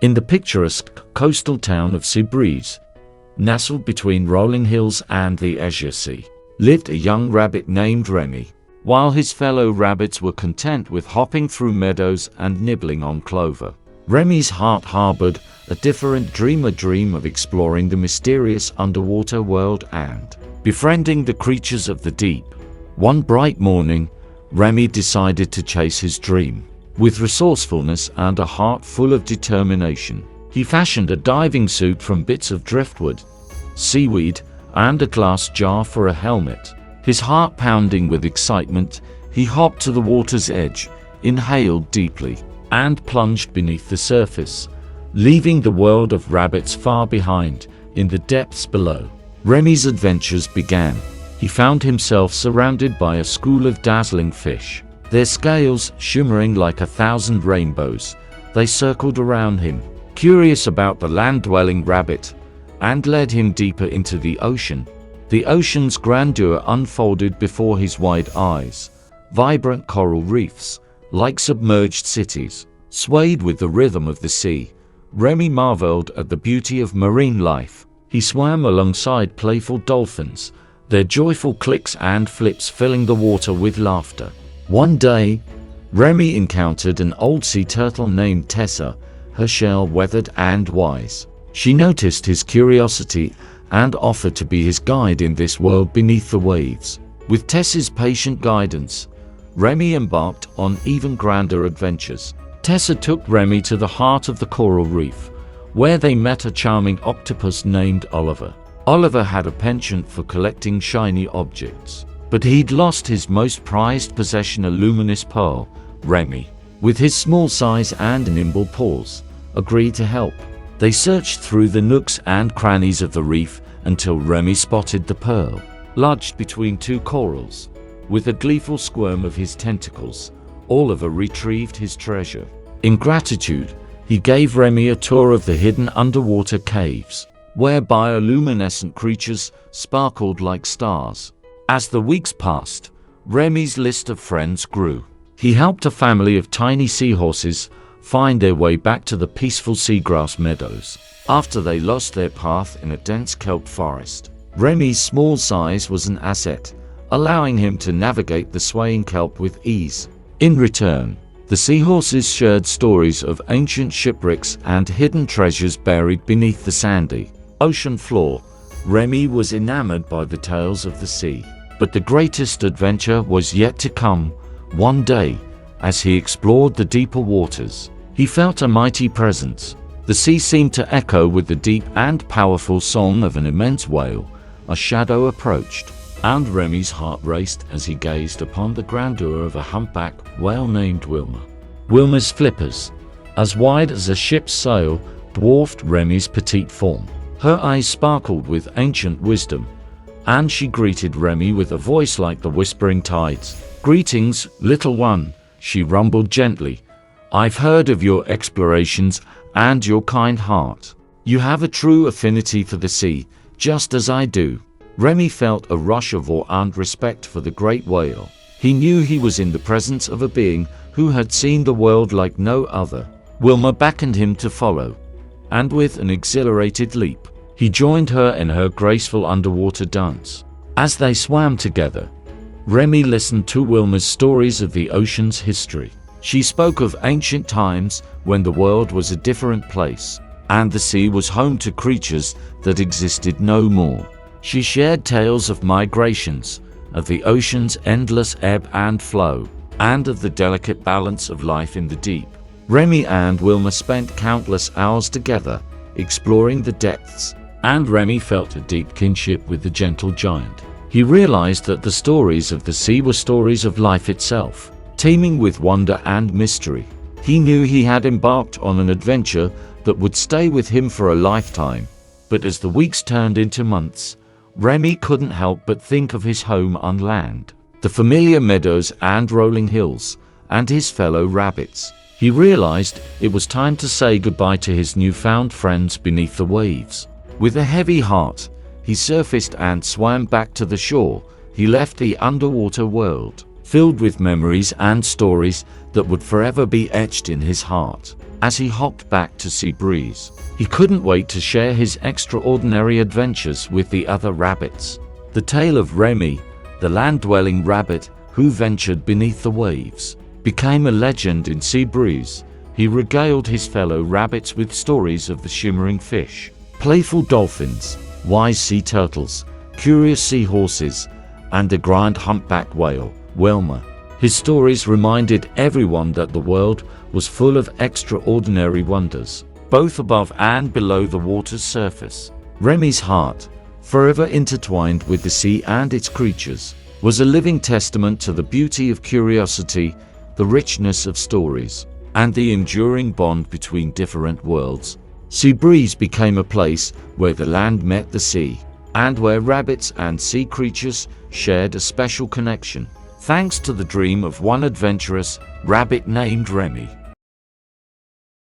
In the picturesque coastal town of Seabreeze, nestled between rolling hills and the Azure Sea, lived a young rabbit named Remy. While his fellow rabbits were content with hopping through meadows and nibbling on clover, Remy's heart harbored a different dream, a dream of exploring the mysterious underwater world and befriending the creatures of the deep. One bright morning, Remy decided to chase his dream. With resourcefulness and a heart full of determination, he fashioned a diving suit from bits of driftwood, seaweed, and a glass jar for a helmet. His heart pounding with excitement, he hopped to the water's edge, inhaled deeply, and plunged beneath the surface, leaving the world of rabbits far behind, in the depths below. Remy's adventures began. He found himself surrounded by a school of dazzling fish. Their scales shimmering like 1,000 rainbows, they circled around him, curious about the land-dwelling rabbit, and led him deeper into the ocean. The ocean's grandeur unfolded before his wide eyes. Vibrant coral reefs, like submerged cities, swayed with the rhythm of the sea. Remy marveled at the beauty of marine life. He swam alongside playful dolphins, their joyful clicks and flips filling the water with laughter. One day, Remy encountered an old sea turtle named Tessa, her shell weathered and wise. She noticed his curiosity and offered to be his guide in this world beneath the waves. With Tessa's patient guidance, Remy embarked on even grander adventures. Tessa took Remy to the heart of the coral reef, where they met a charming octopus named Oliver. Oliver had a penchant for collecting shiny objects, but he'd lost his most prized possession, a luminous pearl. Remy, with his small size and nimble paws, agreed to help. They searched through the nooks and crannies of the reef until Remy spotted the pearl, lodged between two corals. With a gleeful squirm of his tentacles, Oliver retrieved his treasure. In gratitude, he gave Remy a tour of the hidden underwater caves, where bioluminescent creatures sparkled like stars. As the weeks passed, Remy's list of friends grew. He helped a family of tiny seahorses find their way back to the peaceful seagrass meadows after they lost their path in a dense kelp forest. Remy's small size was an asset, allowing him to navigate the swaying kelp with ease. In return, the seahorses shared stories of ancient shipwrecks and hidden treasures buried beneath the sandy ocean floor. Remy was enamored by the tales of the sea, but the greatest adventure was yet to come. One day, as he explored the deeper waters, he felt a mighty presence. The sea seemed to echo with the deep and powerful song of an immense whale. A shadow approached, and Remy's heart raced as he gazed upon the grandeur of a humpback whale named Wilma. Wilma's flippers, as wide as a ship's sail, dwarfed Remy's petite form. Her eyes sparkled with ancient wisdom, and she greeted Remy with a voice like the whispering tides. "Greetings, little one," she rumbled gently. "I've heard of your explorations and your kind heart. You have a true affinity for the sea, just as I do." Remy felt a rush of awe and respect for the great whale. He knew he was in the presence of a being who had seen the world like no other. Wilma beckoned him to follow, and with an exhilarated leap, he joined her in her graceful underwater dance. As they swam together, Remy listened to Wilma's stories of the ocean's history. She spoke of ancient times when the world was a different place, and the sea was home to creatures that existed no more. She shared tales of migrations, of the ocean's endless ebb and flow, and of the delicate balance of life in the deep. Remy and Wilma spent countless hours together, exploring the depths, and Remy felt a deep kinship with the gentle giant. He realized that the stories of the sea were stories of life itself, teeming with wonder and mystery. He knew he had embarked on an adventure that would stay with him for a lifetime. But as the weeks turned into months, Remy couldn't help but think of his home on land, the familiar meadows and rolling hills, and his fellow rabbits. He realized it was time to say goodbye to his newfound friends beneath the waves. With a heavy heart, he surfaced and swam back to the shore. He left the underwater world, filled with memories and stories that would forever be etched in his heart. as he hopped back to Seabreeze. He couldn't wait to share his extraordinary adventures with the other rabbits. The tale of Remy, the land-dwelling rabbit who ventured beneath the waves, became a legend in Seabreeze. He regaled his fellow rabbits with stories of the shimmering fish, playful dolphins, wise sea turtles, curious seahorses, and a grand humpback whale, Wilma. His stories reminded everyone that the world was full of extraordinary wonders, both above and below the water's surface. Remy's heart, forever intertwined with the sea and its creatures, was a living testament to the beauty of curiosity, the richness of stories, and the enduring bond between different worlds. Seabreeze became a place where the land met the sea, and where rabbits and sea creatures shared a special connection, thanks to the dream of one adventurous rabbit named Remy.